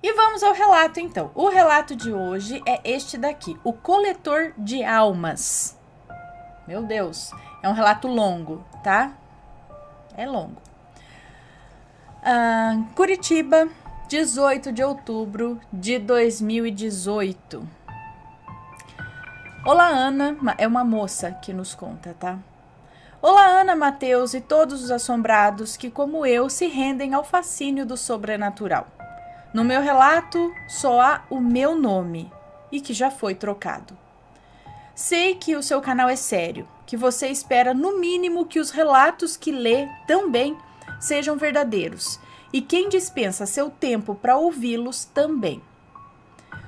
E vamos ao relato então. O relato de hoje é este daqui, O Coletor de Almas. Meu Deus, é um relato longo, tá? É longo. Curitiba, 18 de outubro de 2018. Olá, Ana. É uma moça que nos conta, tá? Olá, Ana, Mateus e todos os assombrados que, como eu, se rendem ao fascínio do sobrenatural. No meu relato, só há o meu nome e que já foi trocado. Sei que o seu canal é sério, que você espera no mínimo que os relatos que lê também sejam verdadeiros e quem dispensa seu tempo para ouvi-los também.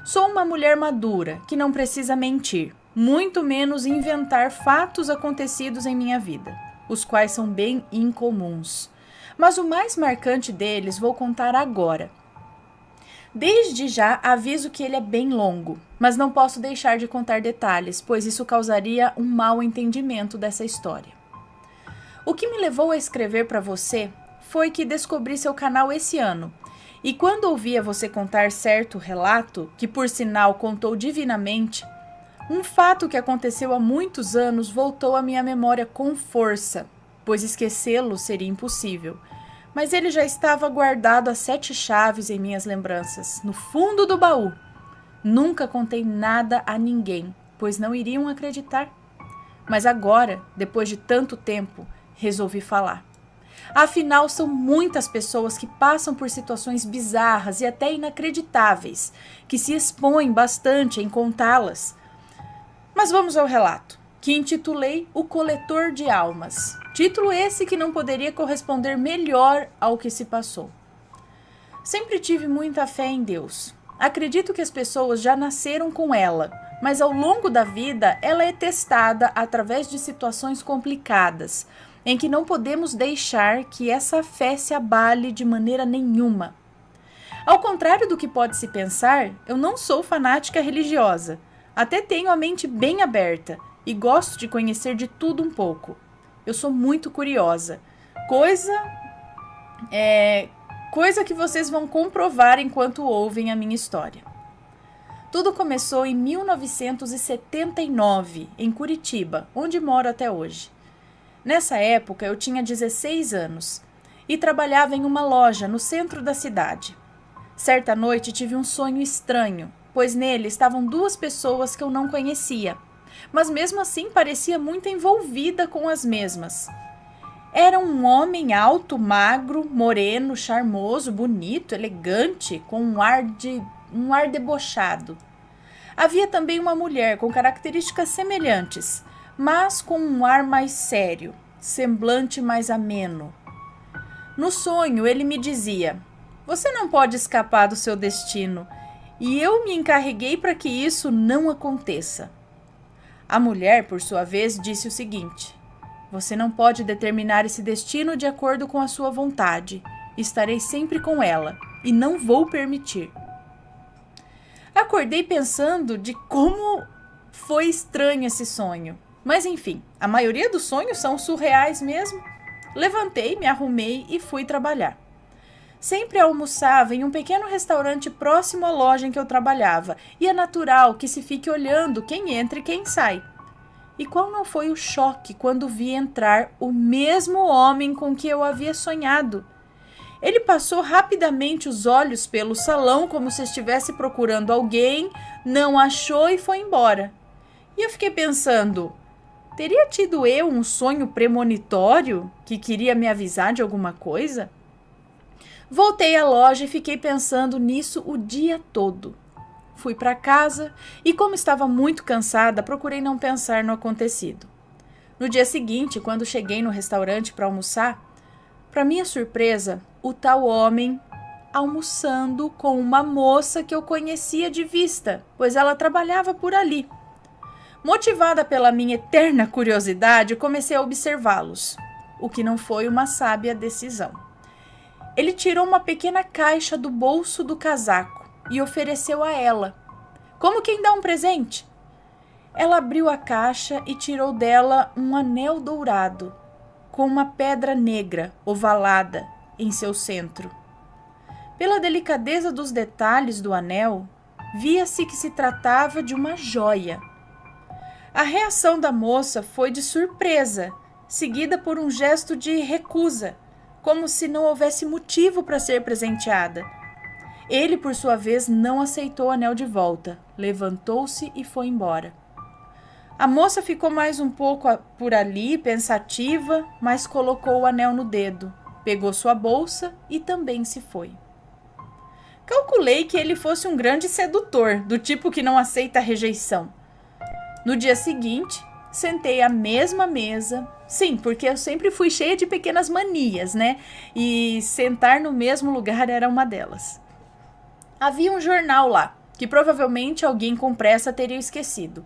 Sou uma mulher madura que não precisa mentir, muito menos inventar fatos acontecidos em minha vida, os quais são bem incomuns. Mas o mais marcante deles vou contar agora. Desde já aviso que ele é bem longo, mas não posso deixar de contar detalhes, pois isso causaria um mau entendimento dessa história. O que me levou a escrever para você foi que descobri seu canal esse ano, e quando ouvia você contar certo relato, que por sinal contou divinamente, um fato que aconteceu há muitos anos voltou à minha memória com força, pois esquecê-lo seria impossível. Mas ele já estava guardado a 7 chaves em minhas lembranças, no fundo do baú. Nunca contei nada a ninguém, pois não iriam acreditar. Mas agora, depois de tanto tempo, resolvi falar. Afinal, são muitas pessoas que passam por situações bizarras e até inacreditáveis, que se expõem bastante em contá-las. Mas vamos ao relato, que intitulei O Coletor de Almas. Título esse que não poderia corresponder melhor ao que se passou. Sempre tive muita fé em Deus. Acredito que as pessoas já nasceram com ela, mas ao longo da vida ela é testada através de situações complicadas, em que não podemos deixar que essa fé se abale de maneira nenhuma. Ao contrário do que pode se pensar, eu não sou fanática religiosa. Até tenho a mente bem aberta e gosto de conhecer de tudo um pouco. Eu sou muito curiosa. Coisa que vocês vão comprovar enquanto ouvem a minha história. Tudo começou em 1979, em Curitiba, onde moro até hoje. Nessa época eu tinha 16 anos e trabalhava em uma loja no centro da cidade. Certa noite tive um sonho estranho, pois nele estavam 2 pessoas que eu não conhecia, mas mesmo assim parecia muito envolvida com as mesmas. Era um homem alto, magro, moreno, charmoso, bonito, elegante, com um ar debochado. Havia também uma mulher com características semelhantes, mas com um ar mais sério, semblante mais ameno. No sonho ele me dizia: "Você não pode escapar do seu destino, e eu me encarreguei para que isso não aconteça." A mulher, por sua vez, disse o seguinte: "Você não pode determinar esse destino de acordo com a sua vontade. Estarei sempre com ela e não vou permitir." Acordei pensando de como foi estranho esse sonho. Mas enfim, a maioria dos sonhos são surreais mesmo. Levantei, me arrumei e fui trabalhar. Sempre almoçava em um pequeno restaurante próximo à loja em que eu trabalhava, e é natural que se fique olhando quem entra e quem sai. E qual não foi o choque quando vi entrar o mesmo homem com que eu havia sonhado? Ele passou rapidamente os olhos pelo salão como se estivesse procurando alguém, não achou e foi embora. E eu fiquei pensando, teria tido eu um sonho premonitório que queria me avisar de alguma coisa? Voltei à loja e fiquei pensando nisso o dia todo. Fui para casa e, como estava muito cansada, procurei não pensar no acontecido. No dia seguinte, quando cheguei no restaurante para almoçar, para minha surpresa, o tal homem almoçando com uma moça que eu conhecia de vista, pois ela trabalhava por ali. Motivada pela minha eterna curiosidade, comecei a observá-los, o que não foi uma sábia decisão. Ele tirou uma pequena caixa do bolso do casaco e ofereceu a ela, como quem dá um presente. Ela abriu a caixa e tirou dela um anel dourado, com uma pedra negra ovalada em seu centro. Pela delicadeza dos detalhes do anel, via-se que se tratava de uma joia. A reação da moça foi de surpresa, seguida por um gesto de recusa, como se não houvesse motivo para ser presenteada. Ele, por sua vez, não aceitou o anel de volta, levantou-se e foi embora. A moça ficou mais um pouco por ali, pensativa, mas colocou o anel no dedo, pegou sua bolsa e também se foi. Calculei que ele fosse um grande sedutor, do tipo que não aceita rejeição. No dia seguinte, sentei à mesma mesa. Sim, porque eu sempre fui cheia de pequenas manias, né? E sentar no mesmo lugar era uma delas. Havia um jornal lá, que provavelmente alguém com pressa teria esquecido.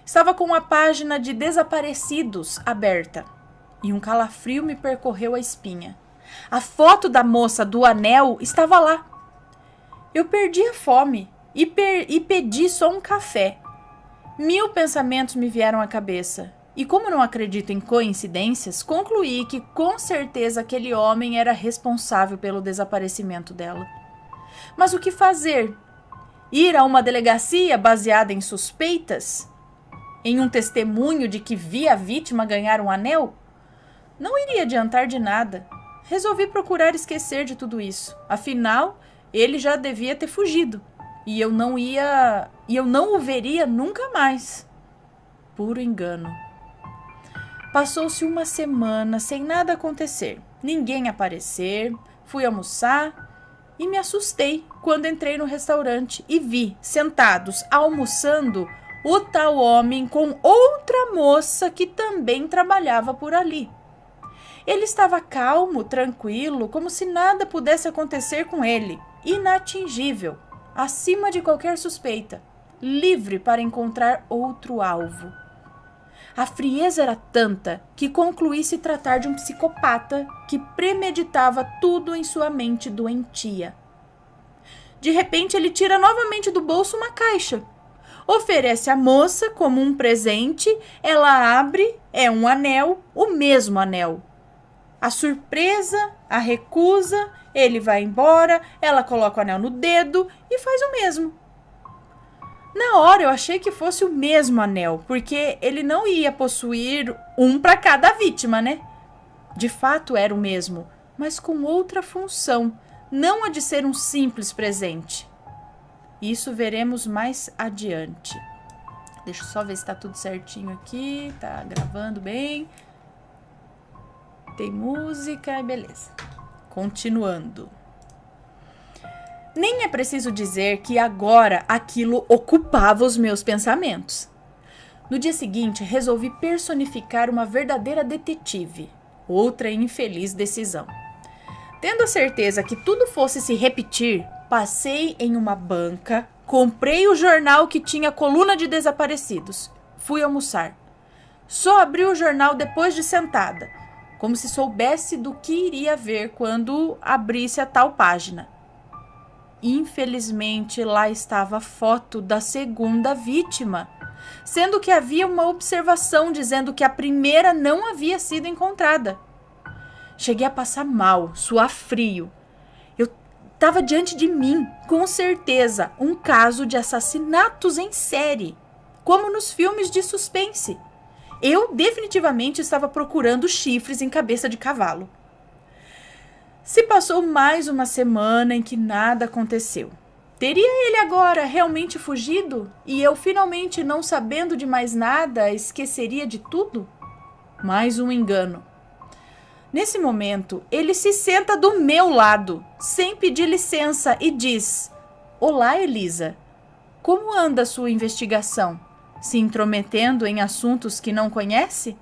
Estava com a página de desaparecidos aberta, e um calafrio me percorreu a espinha. A foto da moça do anel estava lá. Eu perdi a fome e pedi só um café. 1000 pensamentos me vieram à cabeça, e como não acredito em coincidências, concluí que com certeza aquele homem era responsável pelo desaparecimento dela. Mas o que fazer? Ir a uma delegacia baseada em suspeitas? Em um testemunho de que vi a vítima ganhar um anel? Não iria adiantar de nada. Resolvi procurar esquecer de tudo isso. Afinal, ele já devia ter fugido. E eu não o veria nunca mais. Puro engano. Passou-se uma semana sem nada acontecer. Ninguém aparecer. Fui almoçar e me assustei quando entrei no restaurante e vi, sentados, almoçando, o tal homem com outra moça que também trabalhava por ali. Ele estava calmo, tranquilo, como se nada pudesse acontecer com ele, inatingível, acima de qualquer suspeita, livre para encontrar outro alvo. A frieza era tanta que concluí se tratar de um psicopata que premeditava tudo em sua mente doentia. De repente, ele tira novamente do bolso uma caixa. Oferece à moça como um presente, ela abre, é um anel, o mesmo anel. A surpresa, a recusa, ele vai embora, ela coloca o anel no dedo e faz o mesmo. Na hora eu achei que fosse o mesmo anel, porque ele não ia possuir um para cada vítima, né? De fato era o mesmo, mas com outra função, não a de ser um simples presente. Isso veremos mais adiante. Deixa eu só ver se está tudo certinho aqui, tá gravando bem. Tem música e beleza. Continuando. Nem é preciso dizer que agora aquilo ocupava os meus pensamentos. No dia seguinte, resolvi personificar uma verdadeira detetive. Outra infeliz decisão. Tendo a certeza que tudo fosse se repetir, passei em uma banca, comprei o jornal que tinha a coluna de desaparecidos. Fui almoçar. Só abri o jornal depois de sentada, como se soubesse do que iria ver quando abrisse a tal página. Infelizmente, lá estava a foto da segunda vítima, sendo que havia uma observação dizendo que a primeira não havia sido encontrada. Cheguei a passar mal, suar frio. Eu estava diante de mim, com certeza, um caso de assassinatos em série, como nos filmes de suspense. Eu definitivamente estava procurando chifres em cabeça de cavalo. Se passou mais uma semana em que nada aconteceu. Teria ele agora realmente fugido? E eu finalmente, não sabendo de mais nada, esqueceria de tudo? Mais um engano. Nesse momento, ele se senta do meu lado, sem pedir licença, e diz: "Olá, Elisa. Como anda a sua investigação? Se intrometendo em assuntos que não conhece?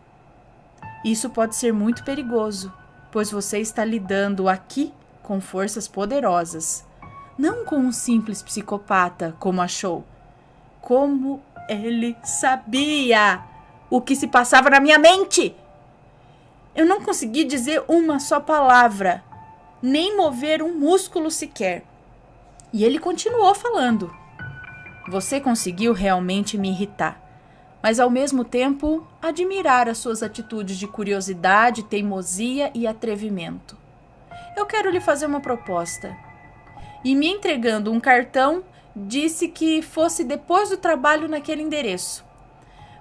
Isso pode ser muito perigoso, pois você está lidando aqui com forças poderosas, não com um simples psicopata, como achou." Como ele sabia o que se passava na minha mente? Eu não consegui dizer uma só palavra, nem mover um músculo sequer. E ele continuou falando. Você conseguiu realmente me irritar, mas ao mesmo tempo admirar as suas atitudes de curiosidade, teimosia e atrevimento. Eu quero lhe fazer uma proposta. e, me entregando um cartão, disse que fosse depois do trabalho naquele endereço,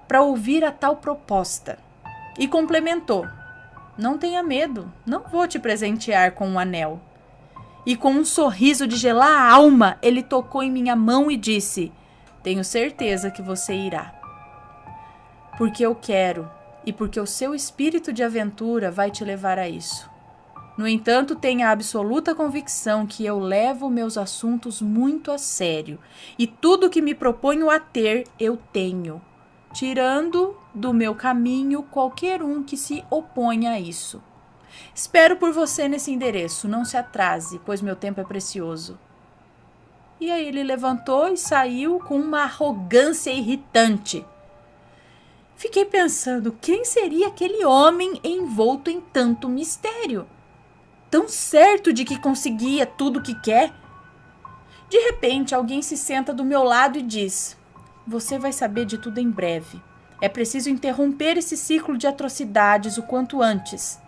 para ouvir a tal proposta. E complementou: não tenha medo, não vou te presentear com um anel. E com um sorriso de gelar a alma, ele tocou em minha mão e disse: tenho certeza que você irá. Porque eu quero e porque o seu espírito de aventura vai te levar a isso. No entanto, tenha a absoluta convicção que eu levo meus assuntos muito a sério e tudo que me proponho a ter, eu tenho, tirando do meu caminho qualquer um que se oponha a isso. Espero por você nesse endereço, não se atrase, pois meu tempo é precioso. E aí ele levantou e saiu com uma arrogância irritante. Fiquei pensando, quem seria aquele homem envolto em tanto mistério? Tão certo de que conseguia tudo o que quer? De repente, alguém se senta do meu lado e diz: você vai saber de tudo em breve. É preciso interromper esse ciclo de atrocidades o quanto antes.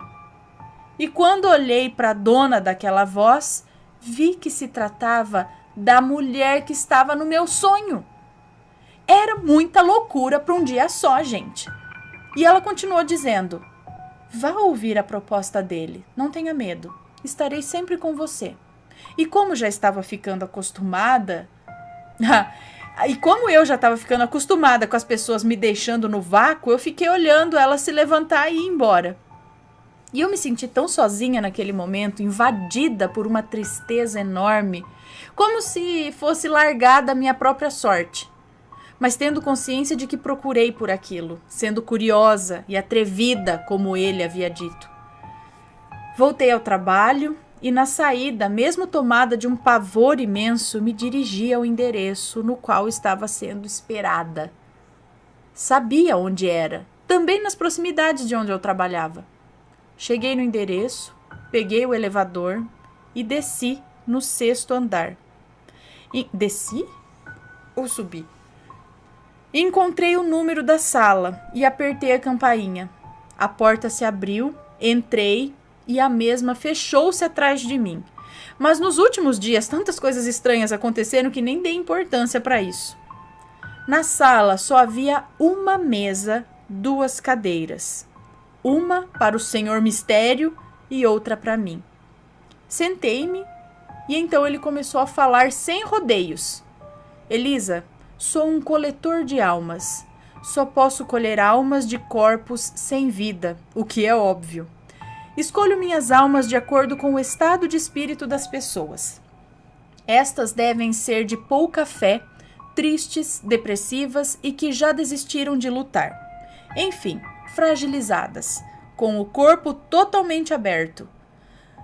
E quando olhei para a dona daquela voz, vi que se tratava da mulher que estava no meu sonho. Era muita loucura para um dia só, gente. E ela continuou dizendo: vá ouvir a proposta dele, não tenha medo, estarei sempre com você. E como já estava ficando acostumada... E como eu já estava ficando acostumada com as pessoas me deixando no vácuo, eu fiquei olhando ela se levantar e ir embora. E eu me senti tão sozinha naquele momento, invadida por uma tristeza enorme, como se fosse largada a minha própria sorte. Mas tendo consciência de que procurei por aquilo, sendo curiosa e atrevida, como ele havia dito. Voltei ao trabalho e na saída, mesmo tomada de um pavor imenso, me dirigi ao endereço no qual estava sendo esperada. Sabia onde era, também nas proximidades de onde eu trabalhava. Cheguei no endereço, peguei o elevador e desci no 6º andar. Desci ou subi? Encontrei o número da sala e apertei a campainha. A porta se abriu, entrei e a mesma fechou-se atrás de mim. Mas nos últimos dias tantas coisas estranhas aconteceram que nem dei importância para isso. Na sala só havia uma mesa, 2 cadeiras. Uma para o Senhor Mistério e outra para mim. Sentei-me e então ele começou a falar sem rodeios. Elisa, sou um coletor de almas. Só posso colher almas de corpos sem vida, o que é óbvio. Escolho minhas almas de acordo com o estado de espírito das pessoas. Estas devem ser de pouca fé, tristes, depressivas e que já desistiram de lutar. Enfim, fragilizadas, com o corpo totalmente aberto.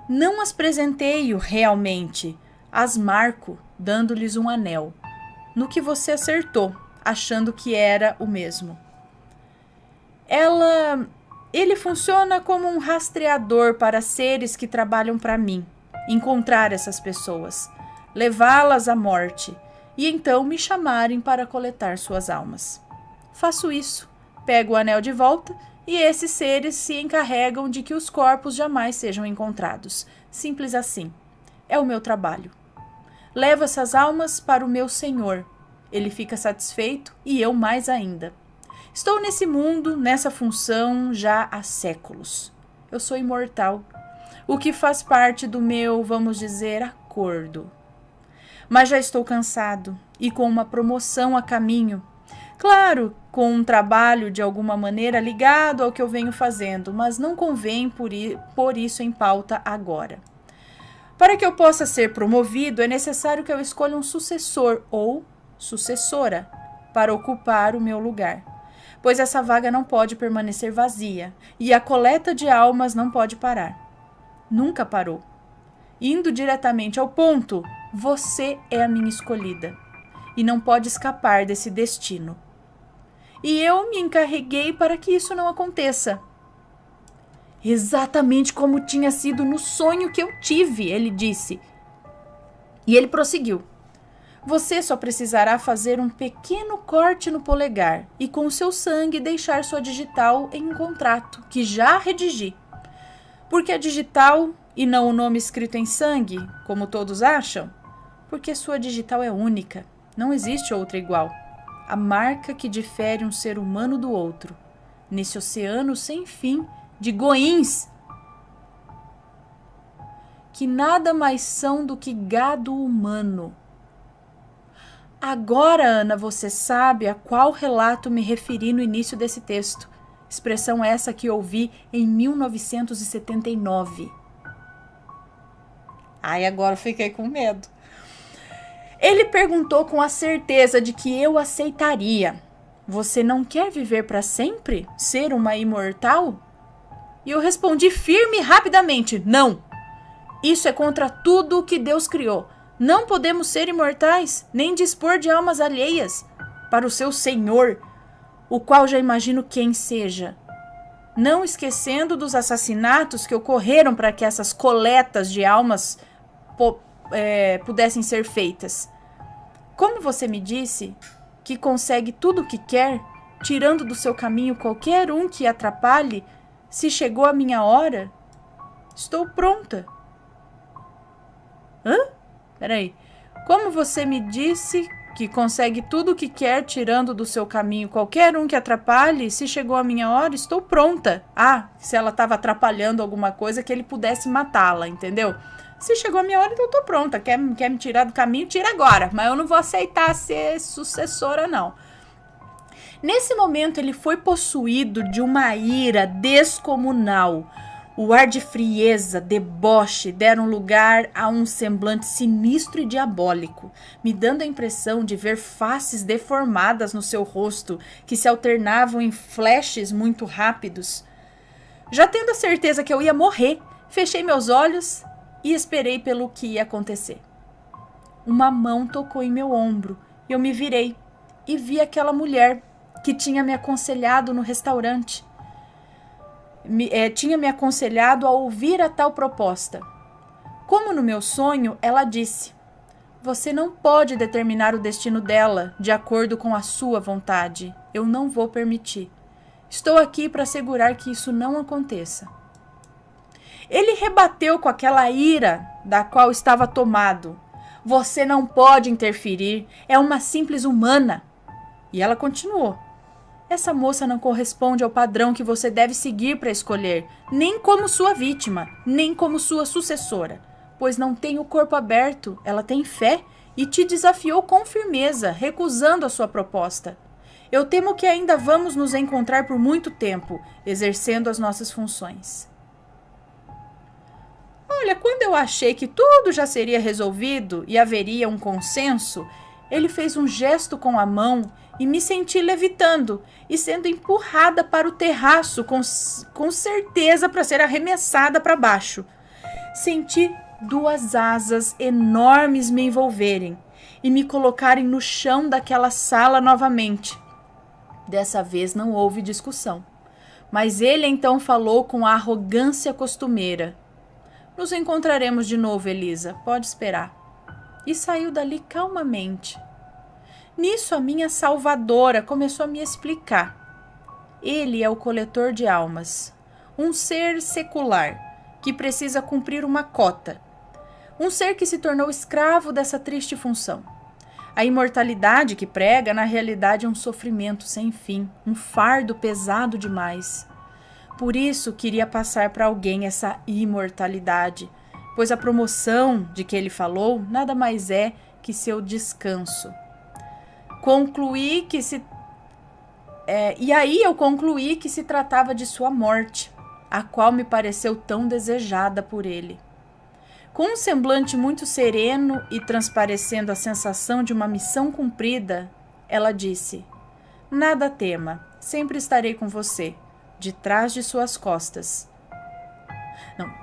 Não as presenteio realmente, as marco, dando-lhes um anel. No que você acertou, achando que era o mesmo. Ele funciona como um rastreador para seres que trabalham para mim. Encontrar essas pessoas, levá-las à morte e então me chamarem para coletar suas almas. Faço isso, pego o anel de volta e esses seres se encarregam de que os corpos jamais sejam encontrados. Simples assim. É o meu trabalho. Levo essas almas para o meu Senhor. Ele fica satisfeito e eu mais ainda. Estou nesse mundo, nessa função, já há séculos. Eu sou imortal, o que faz parte do meu, vamos dizer, acordo. Mas já estou cansado e com uma promoção a caminho. Claro, com um trabalho de alguma maneira ligado ao que eu venho fazendo, mas não convém pôr isso em pauta agora. Para que eu possa ser promovido, é necessário que eu escolha um sucessor ou sucessora para ocupar o meu lugar. Pois essa vaga não pode permanecer vazia e a coleta de almas não pode parar. Nunca parou. Indo diretamente ao ponto, você é a minha escolhida e não pode escapar desse destino. E eu me encarreguei para que isso não aconteça. Exatamente como tinha sido no sonho que eu tive, ele disse. E ele prosseguiu. Você só precisará fazer um pequeno corte no polegar e com seu sangue deixar sua digital em um contrato que já redigi. Porque a digital e não o nome escrito em sangue, como todos acham? porque sua digital é única, não existe outra igual. A marca que difere um ser humano do outro, nesse oceano sem fim de goins, que nada mais são do que gado humano. Agora, Ana, você sabe a qual relato me referi no início desse texto. Expressão essa que ouvi em 1979. Ai, agora eu fiquei com medo. Ele perguntou com a certeza de que eu aceitaria. Você não quer viver para sempre? Ser uma imortal? E eu respondi firme e rapidamente, não. Isso é contra tudo o que Deus criou. Não podemos ser imortais, nem dispor de almas alheias para o seu Senhor, o qual já imagino quem seja. Não esquecendo dos assassinatos que ocorreram para que essas coletas de almas pudessem ser feitas. Como você me disse que consegue tudo o que quer, tirando do seu caminho qualquer um que atrapalhe, se chegou a minha hora, estou pronta. Hã? Peraí. Como você me disse que consegue tudo o que quer, tirando do seu caminho qualquer um que atrapalhe, se chegou a minha hora, estou pronta. Ah, se ela estava atrapalhando alguma coisa, que ele pudesse matá-la, entendeu? Se chegou a minha hora, então eu tô pronta. Quer me tirar do caminho? Tira agora. Mas eu não vou aceitar ser sucessora, não. Nesse momento, ele foi possuído de uma ira descomunal. O ar de frieza, deboche, deram lugar a um semblante sinistro e diabólico, me dando a impressão de ver faces deformadas no seu rosto, que se alternavam em flashes muito rápidos. Já tendo a certeza que eu ia morrer, fechei meus olhos e esperei pelo que ia acontecer. Uma mão tocou em meu ombro e eu me virei e vi aquela mulher que tinha me aconselhado no restaurante. Tinha me aconselhado a ouvir a tal proposta. Como no meu sonho, ela disse: você não pode determinar o destino dela de acordo com a sua vontade. Eu não vou permitir. Estou aqui para assegurar que isso não aconteça. Ele rebateu com aquela ira da qual estava tomado. Você não pode interferir, é uma simples humana. E ela continuou. Essa moça não corresponde ao padrão que você deve seguir para escolher, nem como sua vítima, nem como sua sucessora, pois não tem o corpo aberto, ela tem fé e te desafiou com firmeza, recusando a sua proposta. Eu temo que ainda vamos nos encontrar por muito tempo, exercendo as nossas funções. Olha, quando eu achei que tudo já seria resolvido e haveria um consenso, ele fez um gesto com a mão e me senti levitando e sendo empurrada para o terraço com certeza para ser arremessada para baixo. Senti duas asas enormes me envolverem e me colocarem no chão daquela sala novamente. Dessa vez não houve discussão, mas ele então falou com a arrogância costumeira. Nos encontraremos de novo, Elisa, pode esperar. E saiu dali calmamente. Nisso, a minha salvadora começou a me explicar. Ele é o coletor de almas, um ser secular, que precisa cumprir uma cota. Um ser que se tornou escravo dessa triste função. A imortalidade que prega, na realidade, é um sofrimento sem fim, um fardo pesado demais. Por isso, queria passar para alguém essa imortalidade, pois a promoção de que ele falou nada mais é que seu descanso. Eu concluí que se tratava de sua morte, a qual me pareceu tão desejada por ele. Com um semblante muito sereno e transparecendo a sensação de uma missão cumprida, ela disse: nada tema, sempre estarei com você, de trás de suas costas.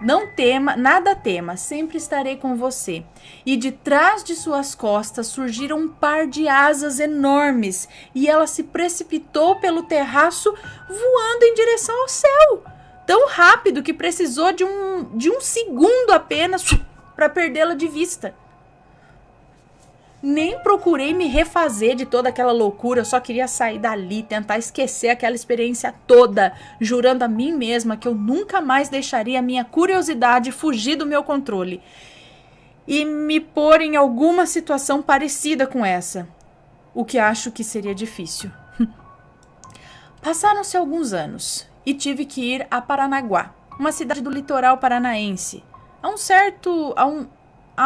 Não tema, nada tema, sempre estarei com você. E de trás de suas costas surgiram um par de asas enormes e ela se precipitou pelo terraço voando em direção ao céu. Tão rápido que precisou de um segundo apenas para perdê-la de vista. Nem procurei me refazer de toda aquela loucura, eu só queria sair dali, tentar esquecer aquela experiência toda, jurando a mim mesma que eu nunca mais deixaria a minha curiosidade fugir do meu controle. e me pôr em alguma situação parecida com essa, o que acho que seria difícil. Passaram-se alguns anos e tive que ir a Paranaguá, uma cidade do litoral paranaense, a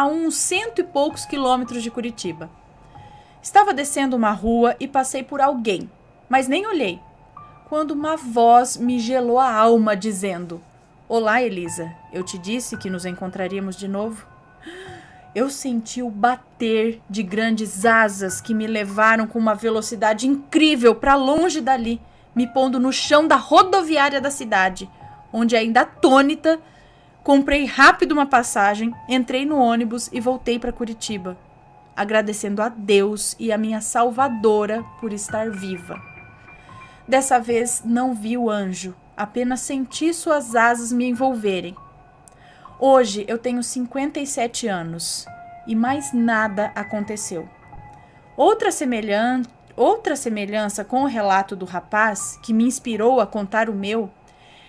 uns 100 e poucos quilômetros de Curitiba. Estava descendo uma rua e passei por alguém, mas nem olhei, quando uma voz me gelou a alma dizendo: "Olá, Elisa, eu te disse que nos encontraríamos de novo." Eu senti o bater de grandes asas que me levaram com uma velocidade incrível para longe dali, me pondo no chão da rodoviária da cidade, onde, ainda atônita, comprei rápido uma passagem, entrei no ônibus e voltei para Curitiba, agradecendo a Deus e a minha salvadora por estar viva. Dessa vez não vi o anjo, apenas senti suas asas me envolverem. Hoje eu tenho 57 anos e mais nada aconteceu. Outra semelhança com o relato do rapaz, que me inspirou a contar o meu,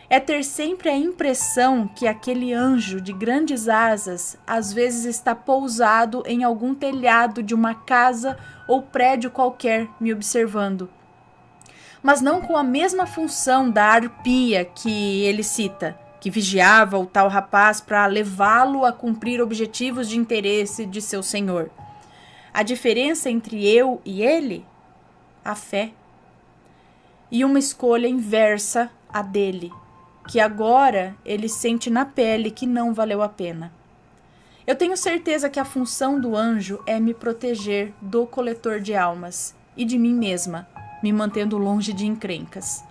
é ter sempre a impressão que aquele anjo de grandes asas às vezes está pousado em algum telhado de uma casa ou prédio qualquer me observando. Mas não com a mesma função da arpia que ele cita, que vigiava o tal rapaz para levá-lo a cumprir objetivos de interesse de seu senhor. A diferença entre eu e ele? A fé. E uma escolha inversa à dele, que agora ele sente na pele que não valeu a pena. Eu tenho certeza que a função do anjo é me proteger do coletor de almas e de mim mesma, me mantendo longe de encrencas.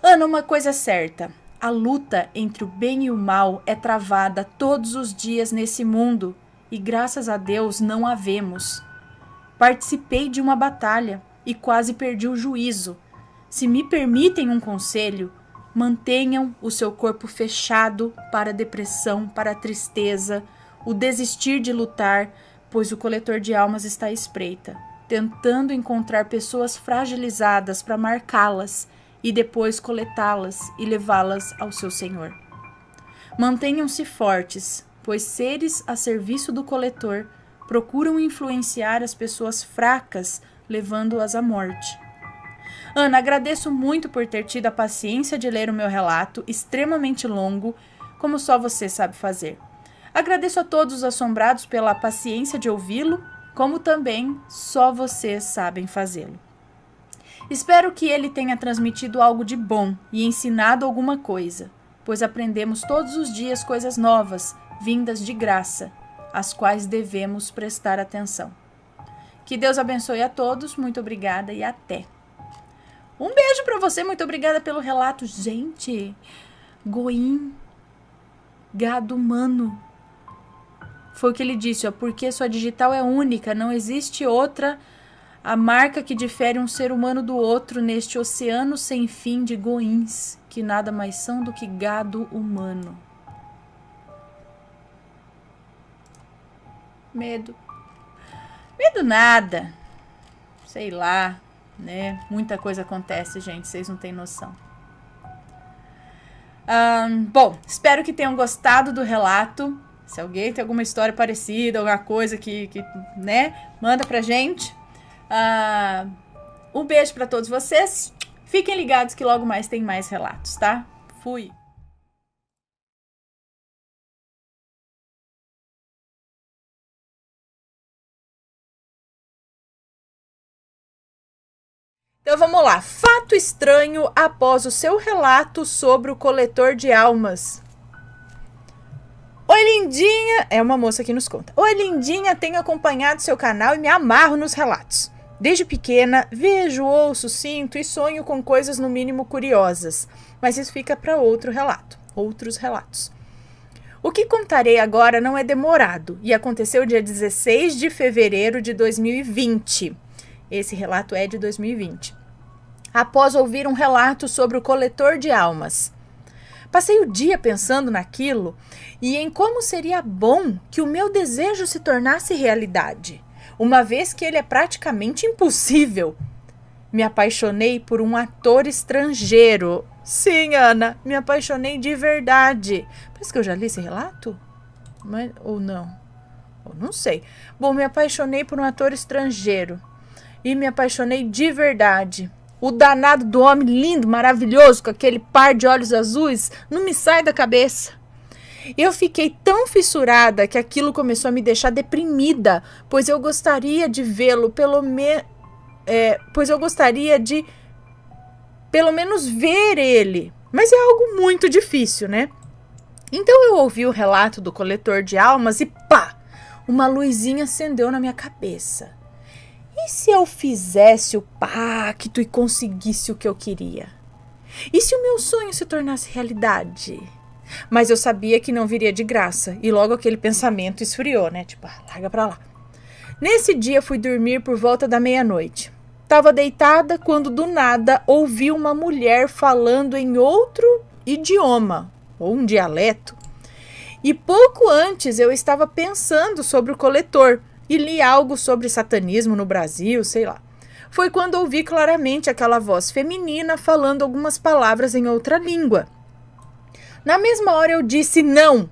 Ana, uma coisa é certa: a luta entre o bem e o mal é travada todos os dias nesse mundo e, graças a Deus, não a vemos. Participei de uma batalha e quase perdi o juízo. Se me permitem um conselho, mantenham o seu corpo fechado para a depressão, para a tristeza, o desistir de lutar, pois o coletor de almas está à espreita, tentando encontrar pessoas fragilizadas para marcá-las e depois coletá-las e levá-las ao seu Senhor. Mantenham-se fortes, pois seres a serviço do coletor procuram influenciar as pessoas fracas, levando-as à morte. Ana, agradeço muito por ter tido a paciência de ler o meu relato, extremamente longo, como só você sabe fazer. Agradeço a todos os assombrados pela paciência de ouvi-lo, como também só vocês sabem fazê-lo. Espero que ele tenha transmitido algo de bom e ensinado alguma coisa, pois aprendemos todos os dias coisas novas, vindas de graça, às quais devemos prestar atenção. Que Deus abençoe a todos, muito obrigada e até! Um beijo pra você, muito obrigada pelo relato. Gente, Goim, gado humano. Foi o que ele disse, ó, porque sua digital é única, não existe outra, a marca que difere um ser humano do outro neste oceano sem fim de goins, que nada mais são do que gado humano. Medo. Medo nada. Sei lá. Né? Muita coisa acontece, gente, vocês não têm noção. Bom, espero que tenham gostado do relato. Se alguém tem alguma história parecida, alguma coisa que né, manda pra gente. Um beijo pra todos vocês. Fiquem ligados que logo mais tem mais relatos, tá? Fui! Então vamos lá. Fato estranho após o seu relato sobre o coletor de almas. Oi, lindinha! É uma moça que nos conta. Oi, lindinha, tenho acompanhado seu canal e me amarro nos relatos. Desde pequena, vejo, ouço, sinto e sonho com coisas no mínimo curiosas. Mas isso fica para outros relatos. O que contarei agora não é demorado e aconteceu dia 16 de fevereiro de 2020. Esse relato é de 2020. Após ouvir um relato sobre o coletor de almas. Passei o dia pensando naquilo e em como seria bom que o meu desejo se tornasse realidade, uma vez que ele é praticamente impossível. Me apaixonei por um ator estrangeiro. Sim, Ana, me apaixonei de verdade. Parece que eu já li esse relato? Ou não? Eu não sei. Bom, me apaixonei por um ator estrangeiro. E me apaixonei de verdade. O danado do homem lindo, maravilhoso, com aquele par de olhos azuis, não me sai da cabeça. Eu fiquei tão fissurada que aquilo começou a me deixar deprimida, pois eu gostaria de vê-lo pois eu gostaria de pelo menos ver ele. Mas é algo muito difícil, né? Então eu ouvi o relato do coletor de almas e pá! Uma luzinha acendeu na minha cabeça. E se eu fizesse o pacto e conseguisse o que eu queria? E se o meu sonho se tornasse realidade? Mas eu sabia que não viria de graça. E logo aquele pensamento esfriou, né? Tipo, larga pra lá. Nesse dia fui dormir por volta da meia-noite. Tava deitada quando do nada ouvi uma mulher falando em outro idioma, ou um dialeto. E pouco antes eu estava pensando sobre o coletor e li algo sobre satanismo no Brasil, sei lá. Foi quando ouvi claramente aquela voz feminina falando algumas palavras em outra língua. Na mesma hora eu disse não,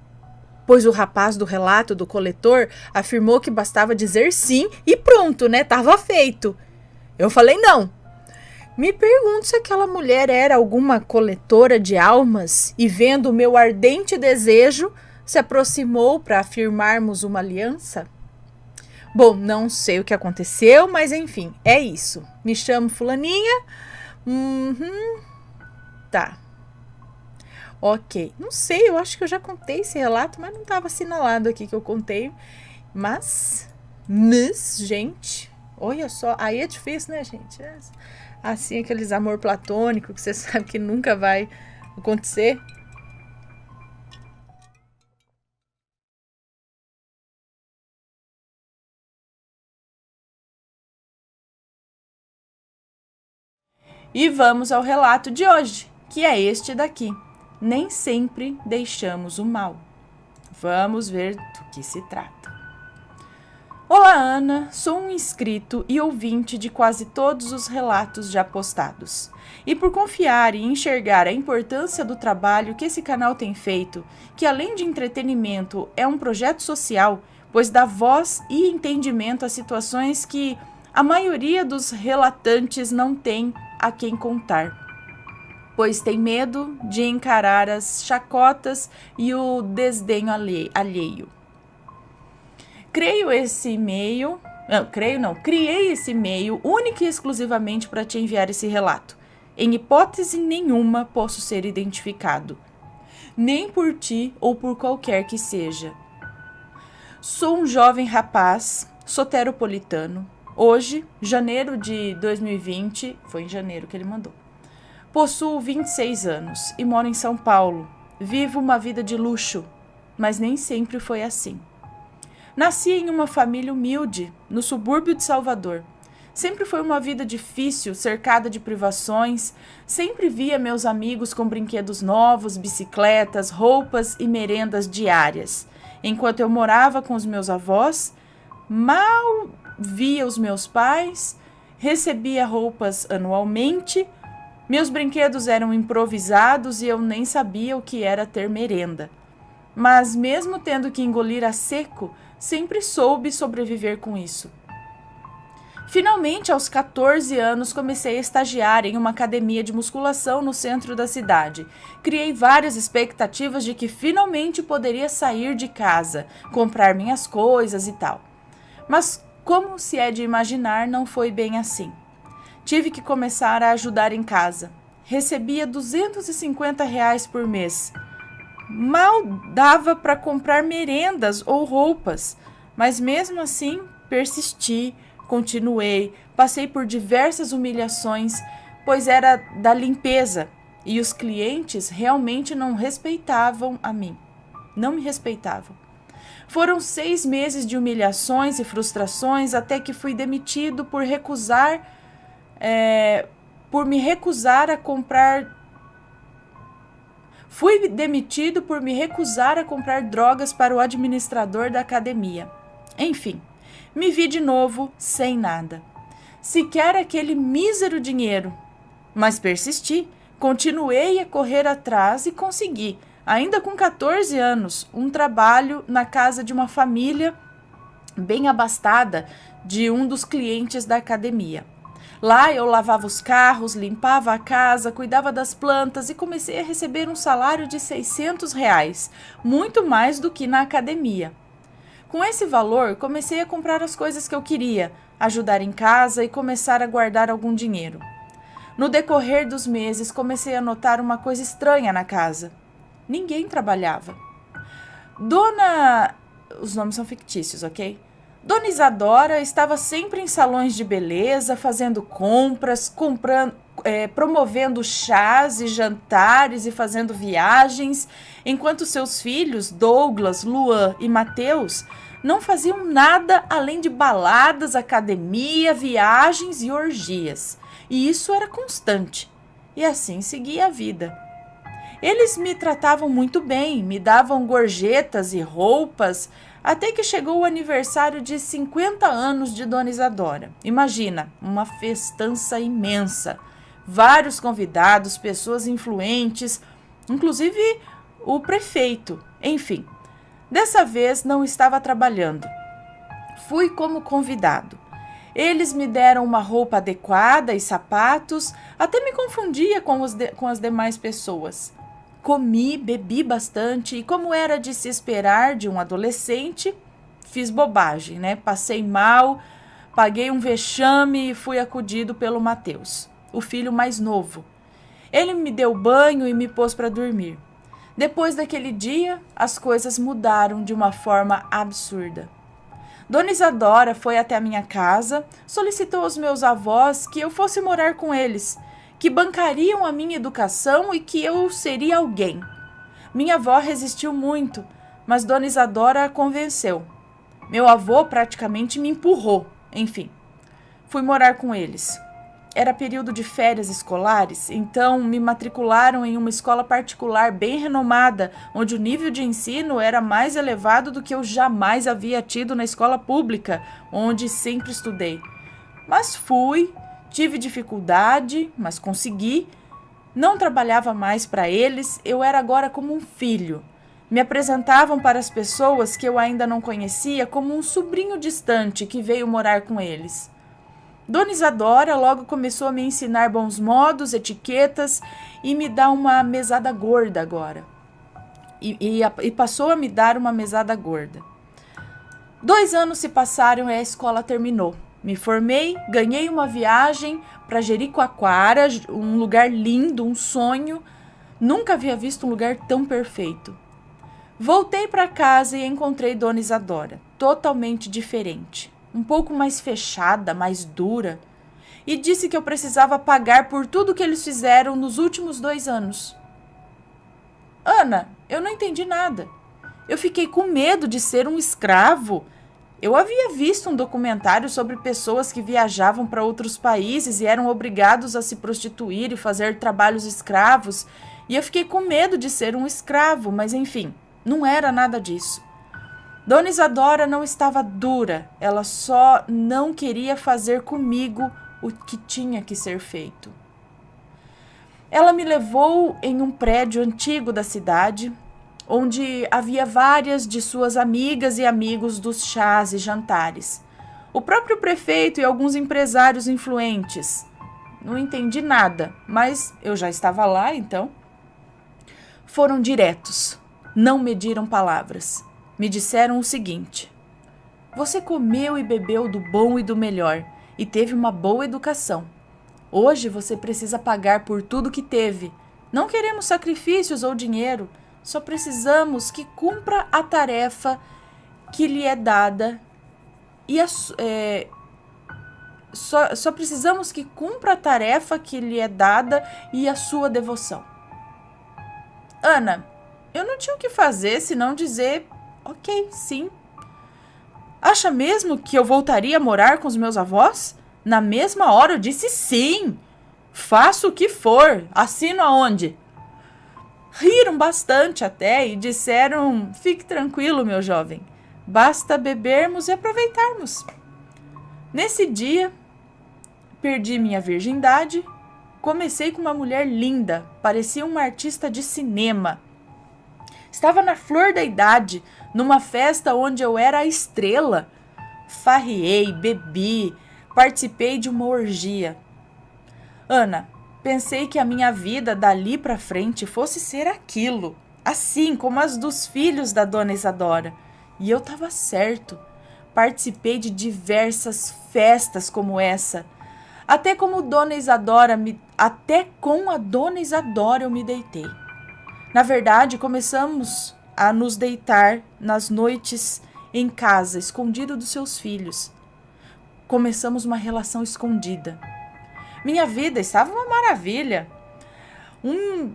pois o rapaz do relato do coletor afirmou que bastava dizer sim e pronto, né? Tava feito. Eu falei não. Me pergunto se aquela mulher era alguma coletora de almas e, vendo o meu ardente desejo, se aproximou para afirmarmos uma aliança? Bom, não sei o que aconteceu, mas enfim, é isso. Me chamo fulaninha. Tá. Ok. Não sei, eu acho que eu já contei esse relato, mas não estava assinalado aqui que eu contei. Mas, gente, olha só. Aí é difícil, né, gente? Assim, aqueles amor platônico que você sabe que nunca vai acontecer. E vamos ao relato de hoje, que é este daqui. Nem sempre deixamos o mal. Vamos ver do que se trata. Olá, Ana. Sou um inscrito e ouvinte de quase todos os relatos já postados. E por confiar e enxergar a importância do trabalho que esse canal tem feito, que além de entretenimento é um projeto social, pois dá voz e entendimento a situações que a maioria dos relatantes não tem a quem contar, pois tem medo de encarar as chacotas e o desdenho alheio. Criei esse e-mail única e exclusivamente para te enviar esse relato. Em hipótese nenhuma posso ser identificado, nem por ti ou por qualquer que seja. Sou um jovem rapaz, soteropolitano. Hoje, janeiro de 2020, foi em janeiro que ele mandou. Possuo 26 anos e moro em São Paulo. Vivo uma vida de luxo, mas nem sempre foi assim. Nasci em uma família humilde, no subúrbio de Salvador. Sempre foi uma vida difícil, cercada de privações. Sempre via meus amigos com brinquedos novos, bicicletas, roupas e merendas diárias. Enquanto eu morava com os meus avós, mal via os meus pais, recebia roupas anualmente, meus brinquedos eram improvisados e eu nem sabia o que era ter merenda. Mas mesmo tendo que engolir a seco, sempre soube sobreviver com isso. Finalmente, aos 14 anos, comecei a estagiar em uma academia de musculação no centro da cidade. Criei várias expectativas de que finalmente poderia sair de casa, comprar minhas coisas e tal. Mas, como se é de imaginar, não foi bem assim. Tive que começar a ajudar em casa. Recebia R$ 250 por mês. Mal dava para comprar merendas ou roupas, mas mesmo assim persisti, continuei, passei por diversas humilhações, pois era da limpeza e os clientes realmente não respeitavam a mim, não me respeitavam. Foram 6 meses de humilhações e frustrações até que fui demitido por me recusar a comprar drogas para o administrador da academia. Enfim, me vi de novo sem nada. Sequer aquele mísero dinheiro. Mas persisti, continuei a correr atrás e consegui, ainda com 14 anos, um trabalho na casa de uma família bem abastada de um dos clientes da academia. Lá eu lavava os carros, limpava a casa, cuidava das plantas e comecei a receber um salário de R$ 600, muito mais do que na academia. Com esse valor, comecei a comprar as coisas que eu queria, ajudar em casa e começar a guardar algum dinheiro. No decorrer dos meses, comecei a notar uma coisa estranha na casa. Ninguém trabalhava. Os nomes são fictícios, ok? Dona Isadora estava sempre em salões de beleza, fazendo compras, promovendo chás e jantares e fazendo viagens, enquanto seus filhos, Douglas, Luan e Mateus, não faziam nada além de baladas, academia, viagens e orgias. E isso era constante. E assim seguia a vida. Eles me tratavam muito bem, me davam gorjetas e roupas, até que chegou o aniversário de 50 anos de Dona Isadora. Imagina, uma festança imensa. Vários convidados, pessoas influentes, inclusive o prefeito. Enfim, dessa vez não estava trabalhando. Fui como convidado. Eles me deram uma roupa adequada e sapatos, até me confundia com as demais pessoas. Comi, bebi bastante e, como era de se esperar de um adolescente, fiz bobagem, né? Passei mal, paguei um vexame e fui acudido pelo Mateus, o filho mais novo. Ele me deu banho e me pôs para dormir. Depois daquele dia, as coisas mudaram de uma forma absurda. Dona Isadora foi até a minha casa, solicitou aos meus avós que eu fosse morar com eles, que bancariam a minha educação e que eu seria alguém. Minha avó resistiu muito, mas Dona Isadora a convenceu. Meu avô praticamente me empurrou. Enfim, fui morar com eles. Era período de férias escolares, então me matricularam em uma escola particular bem renomada, onde o nível de ensino era mais elevado do que eu jamais havia tido na escola pública, onde sempre estudei. Mas tive dificuldade, mas consegui. Não trabalhava mais para eles, eu era agora como um filho. Me apresentavam para as pessoas que eu ainda não conhecia como um sobrinho distante que veio morar com eles. Dona Isadora logo começou a me ensinar bons modos, etiquetas e me dá uma mesada gorda agora. E passou a me dar uma mesada gorda. 2 anos se passaram e a escola terminou. Me formei, ganhei uma viagem para Jericoacoara, um lugar lindo, um sonho. Nunca havia visto um lugar tão perfeito. Voltei para casa e encontrei Dona Isadora, totalmente diferente. Um pouco mais fechada, mais dura. E disse que eu precisava pagar por tudo que eles fizeram nos últimos 2 anos. Ana, eu não entendi nada. Eu fiquei com medo de ser um escravo. Eu havia visto um documentário sobre pessoas que viajavam para outros países e eram obrigados a se prostituir e fazer trabalhos escravos, e eu fiquei com medo de ser um escravo, mas enfim, não era nada disso. Dona Isadora não estava dura, ela só não queria fazer comigo o que tinha que ser feito. Ela me levou em um prédio antigo da cidade, onde havia várias de suas amigas e amigos dos chás e jantares. O próprio prefeito e alguns empresários influentes. Não entendi nada, mas eu já estava lá, então. Foram diretos, não mediram palavras. Me disseram o seguinte: você comeu e bebeu do bom e do melhor e teve uma boa educação. Hoje você precisa pagar por tudo que teve. Não queremos sacrifícios ou dinheiro. Só precisamos que cumpra a tarefa que lhe é dada só precisamos que cumpra a tarefa que lhe é dada e a sua devoção. Ana, eu não tinha o que fazer senão dizer ok, sim. Acha mesmo que eu voltaria a morar com os meus avós? Na mesma hora eu disse sim. Faço o que for. Assino aonde? Riram bastante até e disseram: fique tranquilo, meu jovem. Basta bebermos e aproveitarmos. Nesse dia, perdi minha virgindade. Comecei com uma mulher linda, parecia uma artista de cinema. Estava na flor da idade, numa festa onde eu era a estrela. farriei, bebi, participei de uma orgia. Ana, pensei que a minha vida dali pra frente fosse ser aquilo, assim como as dos filhos da dona Isadora. E eu estava certo. Participei de diversas festas como essa. Até com a dona Isadora eu me deitei. Na verdade, começamos a nos deitar nas noites em casa, escondido dos seus filhos. Começamos uma relação escondida. Minha vida estava uma maravilha. Um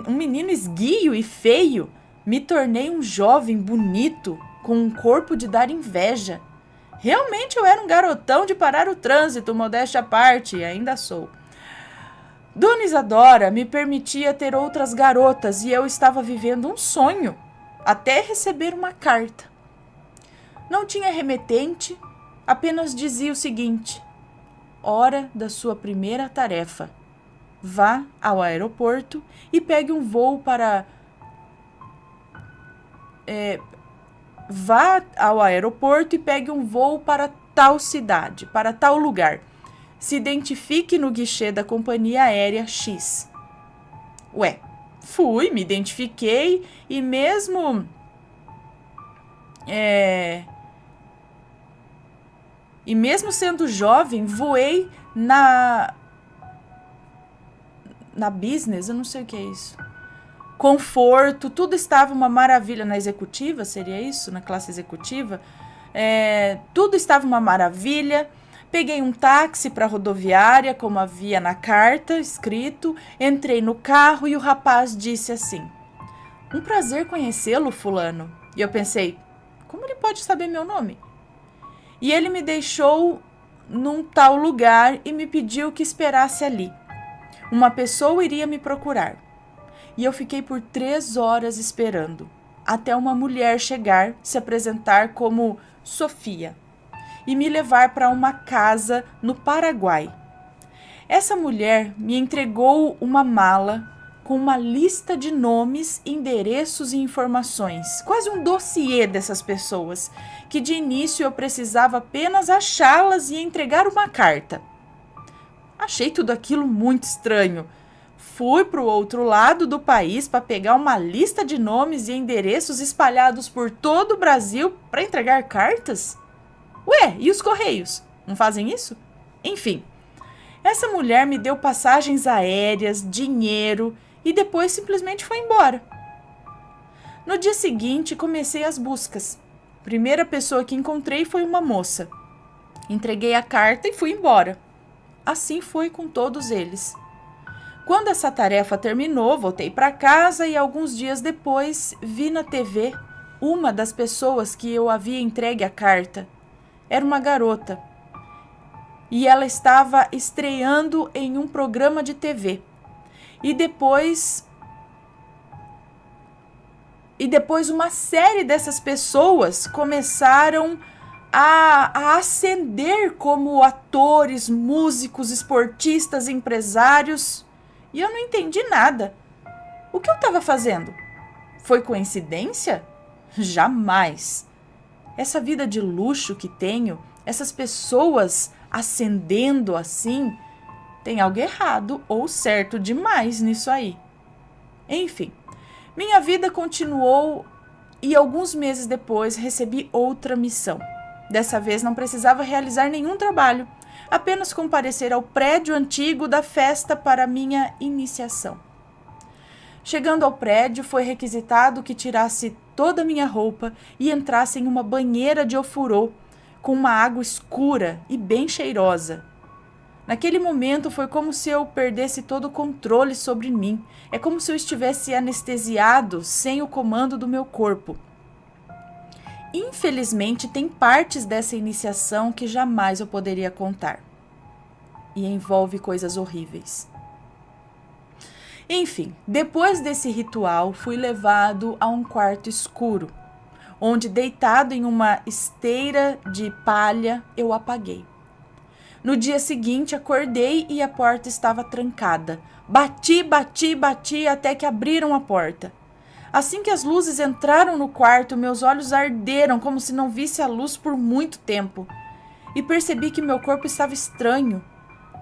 menino esguio e feio, me tornei um jovem bonito, com um corpo de dar inveja. Realmente eu era um garotão de parar o trânsito, modéstia à parte, e ainda sou. Dona Isadora me permitia ter outras garotas e eu estava vivendo um sonho, até receber uma carta. Não tinha remetente, apenas dizia o seguinte: hora da sua primeira tarefa. Vá ao aeroporto e pegue um voo para... Vá ao aeroporto e pegue um voo para tal cidade, para tal lugar. Se identifique no guichê da companhia aérea X. Ué, fui, me identifiquei e mesmo sendo jovem, voei na business, eu não sei o que é isso. Conforto, tudo estava uma maravilha na executiva, seria isso? Na classe executiva? Tudo estava uma maravilha. Peguei um táxi para a rodoviária, como havia na carta escrito. Entrei no carro e o rapaz disse assim: um prazer conhecê-lo, fulano. E eu pensei, como ele pode saber meu nome? E ele me deixou num tal lugar e me pediu que esperasse ali. Uma pessoa iria me procurar. E eu fiquei por 3 horas esperando, até uma mulher chegar, se apresentar como Sofia e me levar para uma casa no Paraguai. Essa mulher me entregou uma mala com uma lista de nomes, endereços e informações, quase um dossiê dessas pessoas, que de início eu precisava apenas achá-las e entregar uma carta. Achei tudo aquilo muito estranho. Fui para o outro lado do país para pegar uma lista de nomes e endereços espalhados por todo o Brasil para entregar cartas? Ué, e os correios? Não fazem isso? Enfim, essa mulher me deu passagens aéreas, dinheiro e depois simplesmente foi embora. No dia seguinte, comecei as buscas. A primeira pessoa que encontrei foi uma moça. Entreguei a carta e fui embora. Assim foi com todos eles. Quando essa tarefa terminou, voltei para casa e alguns dias depois vi na TV uma das pessoas que eu havia entregue a carta. Era uma garota. E ela estava estreando em um programa de TV. E depois uma série dessas pessoas começaram a ascender como atores, músicos, esportistas, empresários. E eu não entendi nada. O que eu estava fazendo? Foi coincidência? Jamais. Essa vida de luxo que tenho, essas pessoas ascendendo assim, tem algo errado ou certo demais nisso aí. Enfim, minha vida continuou e alguns meses depois recebi outra missão. Dessa vez não precisava realizar nenhum trabalho, apenas comparecer ao prédio antigo da festa para minha iniciação. Chegando ao prédio, foi requisitado que tirasse toda a minha roupa e entrasse em uma banheira de ofurô, com uma água escura e bem cheirosa. Naquele momento foi como se eu perdesse todo o controle sobre mim. É como se eu estivesse anestesiado, sem o comando do meu corpo. Infelizmente, tem partes dessa iniciação que jamais eu poderia contar. E envolve coisas horríveis. Enfim, depois desse ritual, fui levado a um quarto escuro, onde, deitado em uma esteira de palha, eu apaguei. No dia seguinte, acordei e a porta estava trancada. Bati até que abriram a porta. Assim que as luzes entraram no quarto, meus olhos arderam como se não visse a luz por muito tempo. E percebi que meu corpo estava estranho.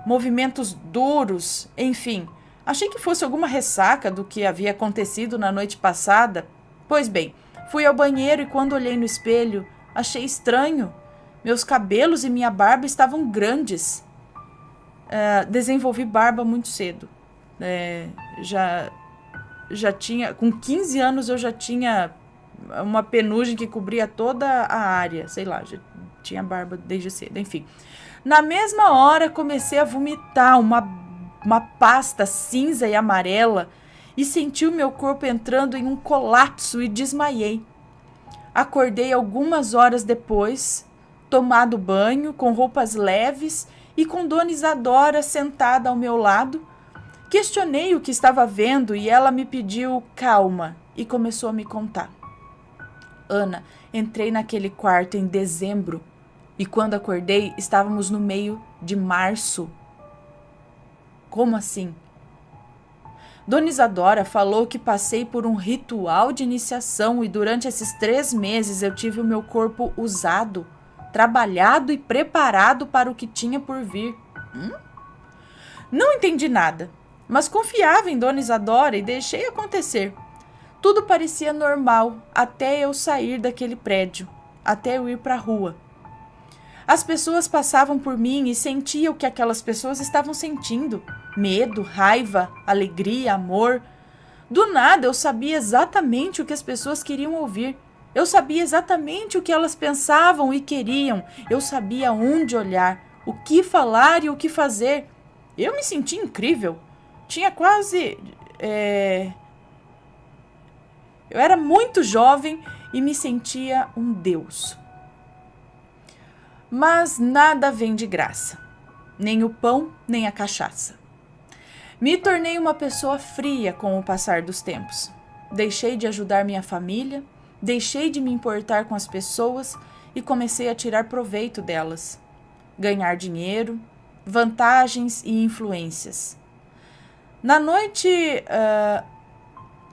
Movimentos duros, enfim. Achei que fosse alguma ressaca do que havia acontecido na noite passada. Pois bem, fui ao banheiro e quando olhei no espelho, achei estranho. Meus cabelos e minha barba estavam grandes. Desenvolvi barba muito cedo. Já tinha, com 15 anos eu já tinha uma penugem que cobria toda a área, sei lá, já tinha barba desde cedo, enfim. Na mesma hora comecei a vomitar uma pasta cinza e amarela e senti o meu corpo entrando em um colapso e desmaiei. Acordei algumas horas depois, tomado banho, com roupas leves e com Dona Isadora sentada ao meu lado. Questionei o que estava vendo e ela me pediu calma e começou a me contar. Ana, entrei naquele quarto em dezembro e quando acordei estávamos no meio de março. Como assim? Dona Isadora falou que passei por um ritual de iniciação e durante esses 3 meses eu tive o meu corpo usado, trabalhado e preparado para o que tinha por vir. Não entendi nada, mas confiava em Dona Isadora e deixei acontecer. Tudo parecia normal até eu sair daquele prédio, até eu ir para a rua. As pessoas passavam por mim e sentia o que aquelas pessoas estavam sentindo. Medo, raiva, alegria, amor. Do nada eu sabia exatamente o que as pessoas queriam ouvir. Eu sabia exatamente o que elas pensavam e queriam. Eu sabia onde olhar, o que falar e o que fazer. Eu me sentia incrível. Tinha quase... Eu era muito jovem e me sentia um deus. Mas nada vem de graça. Nem o pão, nem a cachaça. Me tornei uma pessoa fria com o passar dos tempos. Deixei de ajudar minha família, deixei de me importar com as pessoas e comecei a tirar proveito delas. Ganhar dinheiro, vantagens e influências.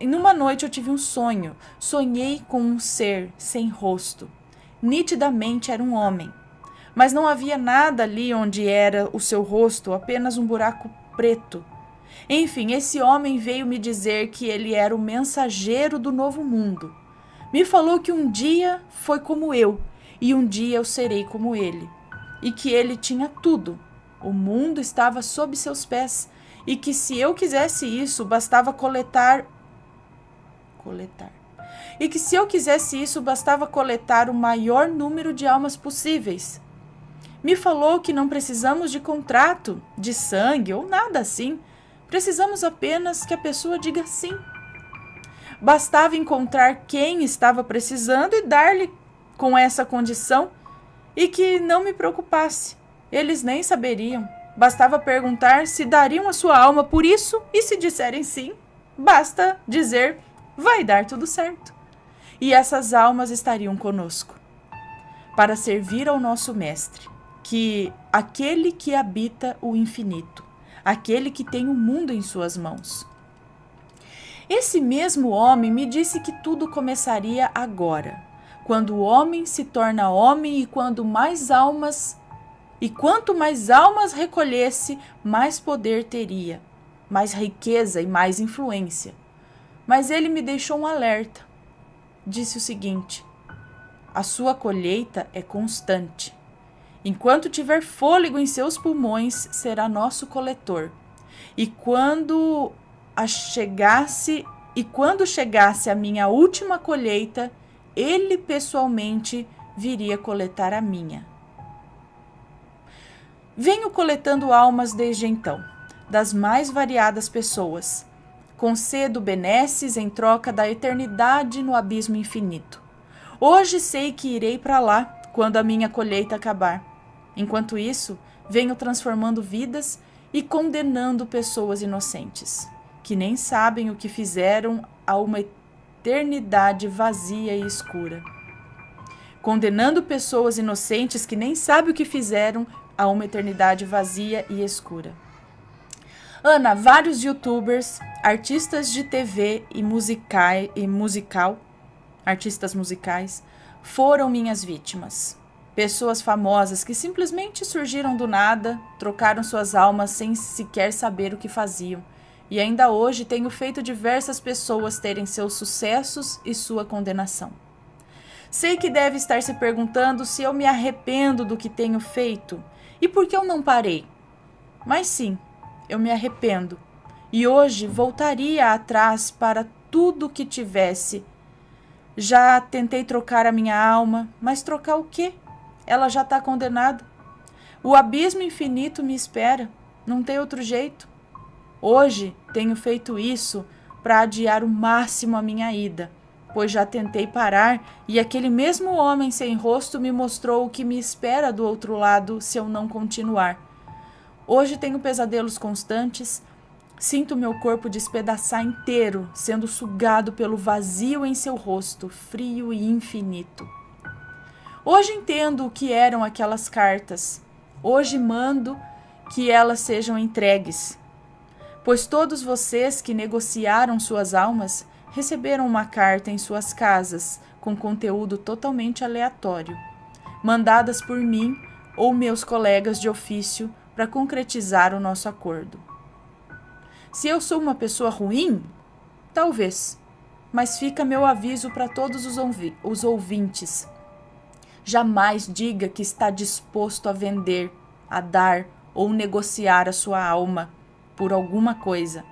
Numa noite eu tive um sonho. Sonhei com um ser sem rosto. Nitidamente era um homem. Mas não havia nada ali onde era o seu rosto, apenas um buraco preto. Enfim, esse homem veio me dizer que ele era o mensageiro do novo mundo. Me falou que um dia foi como eu, e um dia eu serei como ele. E que ele tinha tudo. O mundo estava sob seus pés, e que se eu quisesse isso, bastava coletar. E que se eu quisesse isso, bastava coletar o maior número de almas possíveis. Me falou que não precisamos de contrato, de sangue ou nada assim. Precisamos apenas que a pessoa diga sim. Bastava encontrar quem estava precisando e dar-lhe com essa condição e que não me preocupasse. Eles nem saberiam. Bastava perguntar se dariam a sua alma por isso e se disserem sim, basta dizer, vai dar tudo certo. E essas almas estariam conosco para servir ao nosso mestre. Que aquele que habita o infinito, aquele que tem o mundo em suas mãos. Esse mesmo homem me disse que tudo começaria agora, quando o homem se torna homem e quanto mais almas recolhesse, mais poder teria, mais riqueza e mais influência. Mas ele me deixou um alerta. Disse o seguinte: a sua colheita é constante. Enquanto tiver fôlego em seus pulmões, será nosso coletor. E quando chegasse a minha última colheita, ele pessoalmente viria coletar a minha. Venho coletando almas desde então, das mais variadas pessoas. Concedo benesses em troca da eternidade no abismo infinito. Hoje sei que irei para lá quando a minha colheita acabar. Enquanto isso, venho transformando vidas e condenando pessoas inocentes, que nem sabem o que fizeram a uma eternidade vazia e escura. Condenando pessoas inocentes que nem sabem o que fizeram a uma eternidade vazia e escura. Ana, vários youtubers, artistas de TV e artistas musicais, foram minhas vítimas. Pessoas famosas que simplesmente surgiram do nada, trocaram suas almas sem sequer saber o que faziam. E ainda hoje tenho feito diversas pessoas terem seus sucessos e sua condenação. Sei que deve estar se perguntando se eu me arrependo do que tenho feito e por que eu não parei. Mas sim, eu me arrependo. E hoje voltaria atrás para tudo que tivesse. Já tentei trocar a minha alma, mas trocar o quê? Ela já está condenada. O abismo infinito me espera. Não tem outro jeito. Hoje tenho feito isso para adiar o máximo a minha ida, pois já tentei parar e aquele mesmo homem sem rosto me mostrou o que me espera do outro lado se eu não continuar. Hoje tenho pesadelos constantes, sinto meu corpo despedaçar inteiro, sendo sugado pelo vazio em seu rosto, frio e infinito. Hoje entendo o que eram aquelas cartas. Hoje mando que elas sejam entregues. Pois todos vocês que negociaram suas almas receberam uma carta em suas casas com conteúdo totalmente aleatório, mandadas por mim ou meus colegas de ofício para concretizar o nosso acordo. Se eu sou uma pessoa ruim, talvez, mas fica meu aviso para todos os ouvintes. Jamais diga que está disposto a vender, a dar ou negociar a sua alma por alguma coisa,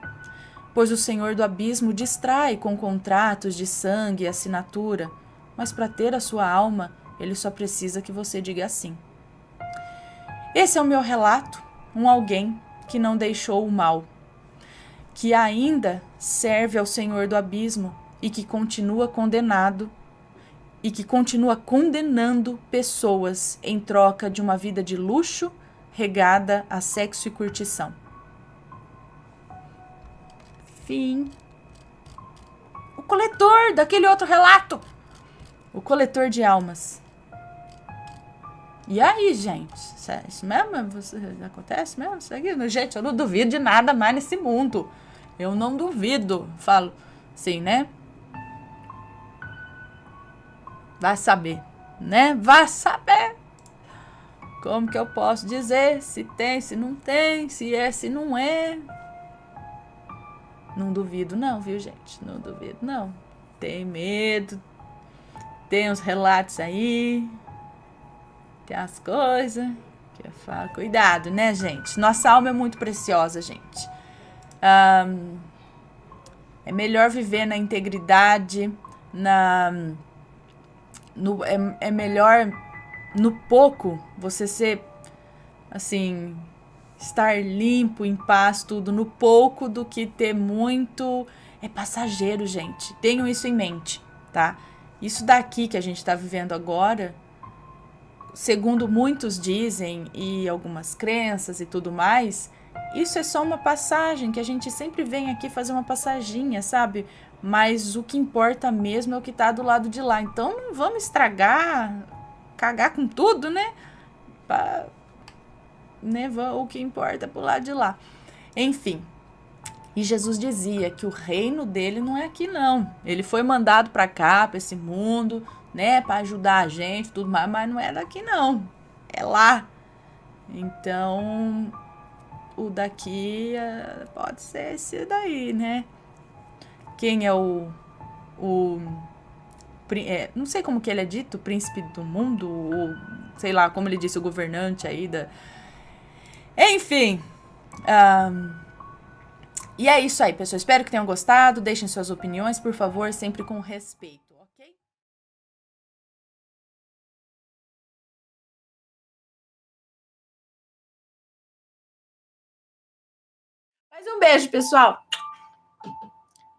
pois o Senhor do Abismo distrai com contratos de sangue e assinatura, mas para ter a sua alma, ele só precisa que você diga sim. Esse é o meu relato, alguém que não deixou o mal, que ainda serve ao Senhor do Abismo e que continua condenado e que continua condenando pessoas em troca de uma vida de luxo regada a sexo e curtição. Fim. O coletor daquele outro relato. O coletor de almas. E aí, gente? Isso mesmo? Acontece mesmo? Isso aqui? Gente, eu não duvido de nada mais nesse mundo. Eu não duvido. Falo assim, né? Vai saber, né? Vai saber. Como que eu posso dizer se tem, se não tem, se é, se não é? Não duvido não, viu, gente? Não duvido não. Tem medo. Tem uns relatos aí. Tem as coisas que eu falo. Cuidado, né, gente? Nossa alma é muito preciosa, gente. É melhor viver na integridade, é melhor no pouco você ser, assim, estar limpo, em paz, tudo no pouco do que ter muito. É passageiro, gente. Tenham isso em mente, tá? Isso daqui que a gente tá vivendo agora, segundo muitos dizem e algumas crenças e tudo mais, isso é só uma passagem, que a gente sempre vem aqui fazer uma passaginha, sabe? Mas o que importa mesmo é o que tá do lado de lá. Então não vamos estragar, cagar com tudo, né? O que importa é pro lado de lá. Enfim. E Jesus dizia que o reino dele não é aqui, não. Ele foi mandado para cá, para esse mundo, né, para ajudar a gente, tudo mais, mas não é daqui, não. É lá. Então, o daqui pode ser esse daí, né? Quem é não sei como que ele é dito, príncipe do mundo, ou sei lá, como ele disse, o governante aí da... Enfim, e é isso aí, pessoal. Espero que tenham gostado. Deixem suas opiniões, por favor, sempre com respeito, ok? Mais um beijo, pessoal.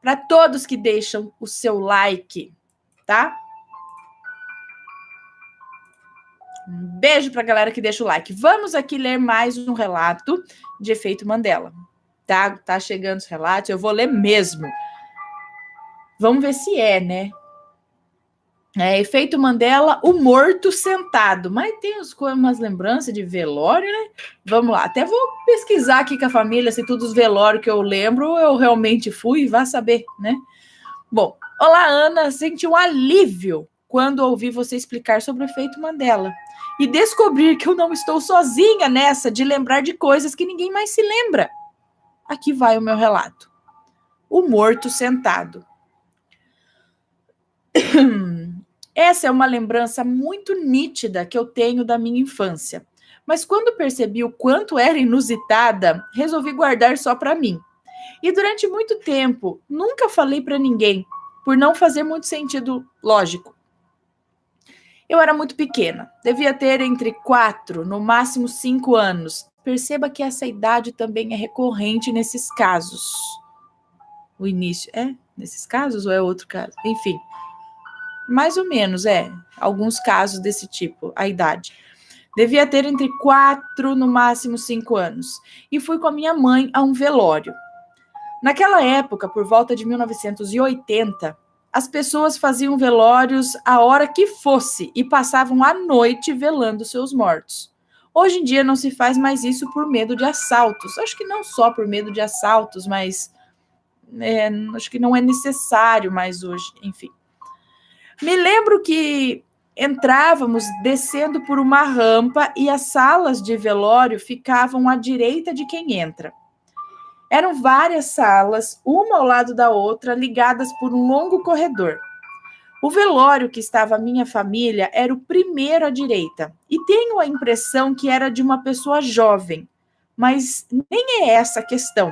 Para todos que deixam o seu like, tá? Um beijo para a galera que deixa o like. Vamos aqui ler mais um relato de efeito Mandela. Tá chegando os relatos, eu vou ler mesmo. Vamos ver se é, né? Efeito Mandela, o morto sentado. Mas tem umas lembranças de velório, né? Vamos lá, até vou pesquisar aqui com a família se todos os velórios que eu lembro eu realmente fui, vá saber, né? Bom, olá, Ana. Senti um alívio quando ouvi você explicar sobre o efeito Mandela e descobrir que eu não estou sozinha nessa de lembrar de coisas que ninguém mais se lembra. Aqui vai o meu relato. O morto sentado. Essa é uma lembrança muito nítida que eu tenho da minha infância. Mas quando percebi o quanto era inusitada, resolvi guardar só para mim. E durante muito tempo, nunca falei para ninguém, por não fazer muito sentido lógico. Eu era muito pequena, devia ter entre 4, no máximo 5 anos. Perceba que essa idade também é recorrente nesses casos. O início é nesses casos ou é outro caso? Enfim, mais ou menos, alguns casos desse tipo, a idade. Devia ter entre 4, no máximo 5 anos. E fui com a minha mãe a um velório. Naquela época, por volta de 1980, as pessoas faziam velórios a hora que fosse e passavam a noite velando seus mortos. Hoje em dia não se faz mais isso por medo de assaltos. Acho que não só por medo de assaltos, mas acho que não é necessário mais hoje, enfim. Me lembro que entrávamos descendo por uma rampa e as salas de velório ficavam à direita de quem entra. Eram várias salas, uma ao lado da outra, ligadas por um longo corredor. O velório que estava a minha família era o primeiro à direita, e tenho a impressão que era de uma pessoa jovem, mas nem é essa a questão.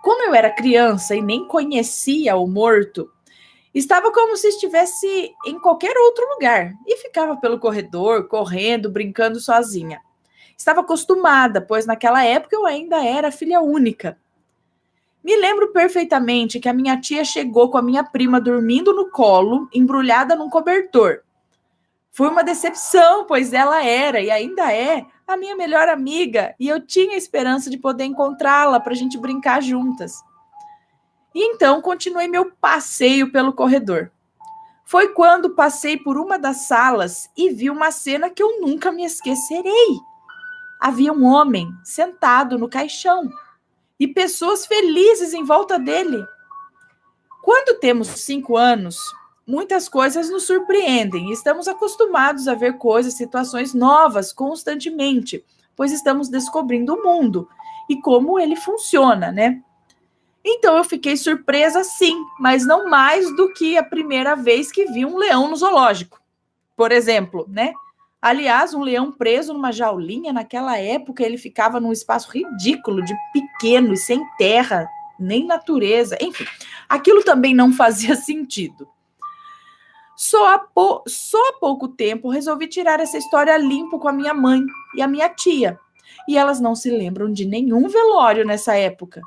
Como eu era criança e nem conhecia o morto, estava como se estivesse em qualquer outro lugar e ficava pelo corredor, correndo, brincando sozinha. Estava acostumada, pois naquela época eu ainda era filha única. Me lembro perfeitamente que a minha tia chegou com a minha prima dormindo no colo, embrulhada num cobertor. Foi uma decepção, pois ela era e ainda é a minha melhor amiga e eu tinha a esperança de poder encontrá-la para a gente brincar juntas. E então continuei meu passeio pelo corredor. Foi quando passei por uma das salas e vi uma cena que eu nunca me esquecerei. Havia um homem sentado no caixão e pessoas felizes em volta dele. Quando temos 5 anos, muitas coisas nos surpreendem e estamos acostumados a ver coisas, situações novas constantemente, pois estamos descobrindo o mundo e como ele funciona, né? Então eu fiquei surpresa sim, mas não mais do que a primeira vez que vi um leão no zoológico, por exemplo, né? Aliás, um leão preso numa jaulinha, naquela época, ele ficava num espaço ridículo, de pequeno e sem terra, nem natureza. Enfim, aquilo também não fazia sentido. Só há pouco tempo, resolvi tirar essa história limpo com a minha mãe e a minha tia. E elas não se lembram de nenhum velório nessa época,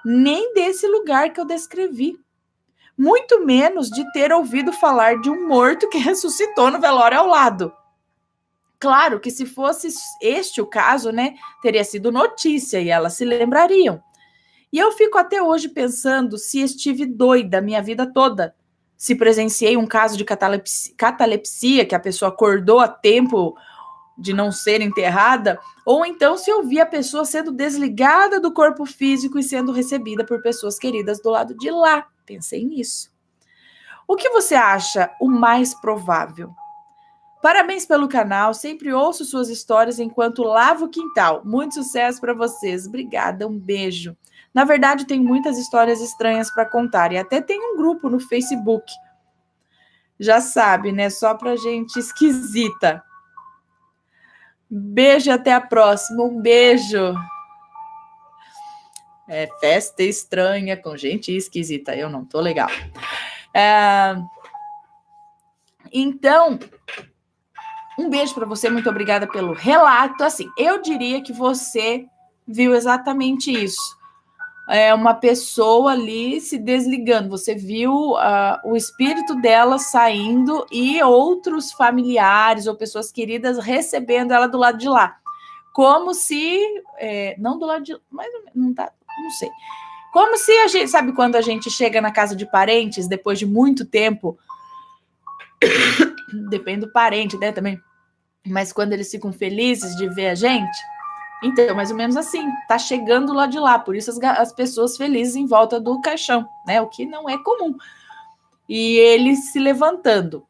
nem desse lugar que eu descrevi. Muito menos de ter ouvido falar de um morto que ressuscitou no velório ao lado. Claro que se fosse este o caso, né, teria sido notícia e elas se lembrariam. E eu fico até hoje pensando se estive doida minha vida toda, se presenciei um caso de catalepsia, que a pessoa acordou a tempo de não ser enterrada, ou então se eu vi a pessoa sendo desligada do corpo físico e sendo recebida por pessoas queridas do lado de lá. Pensei nisso. O que você acha o mais provável? Parabéns pelo canal, sempre ouço suas histórias enquanto lavo o quintal. Muito sucesso para vocês. Obrigada, um beijo. Na verdade, tem muitas histórias estranhas para contar e até tem um grupo no Facebook. Já sabe, né? Só para gente esquisita. Beijo, até a próxima. Um beijo. Festa estranha com gente esquisita. Eu não tô legal. Então... Um beijo para você, muito obrigada pelo relato. Assim, eu diria que você viu exatamente isso. Uma pessoa ali se desligando. Você viu o espírito dela saindo e outros familiares ou pessoas queridas recebendo ela do lado de lá. Como se... não do lado de... Mas não tá... Não sei. Como se a gente... Sabe quando a gente chega na casa de parentes, depois de muito tempo... Depende do parente, né, também. Mas quando eles ficam felizes de ver a gente, então, mais ou menos assim, tá chegando lá de lá, por isso as pessoas felizes em volta do caixão, né, o que não é comum. E ele se levantando.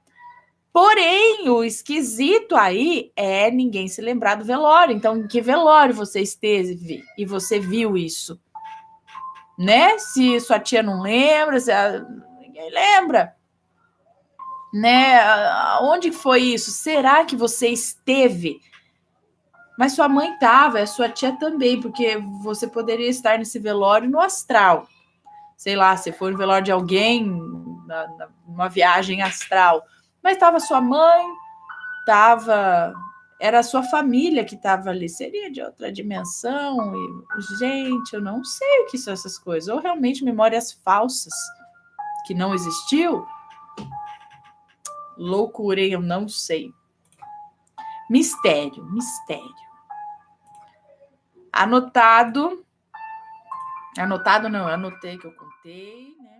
Porém, o esquisito aí é ninguém se lembrar do velório. Então, em que velório você esteve e você viu isso? Né? Se sua tia não lembra, ninguém lembra. Né? Onde foi isso? Será que você esteve? Mas sua mãe estava, a sua tia também, porque você poderia estar nesse velório no astral. Sei lá, se for no velório de alguém, numa viagem astral. Mas estava sua mãe, estava... Era a sua família que estava ali. Seria de outra dimensão? E, gente, eu não sei o que são essas coisas. Ou realmente memórias falsas que não existiu? Loucura, eu não sei. Mistério, mistério. Anotado. Anotado não, eu anotei que eu contei, né?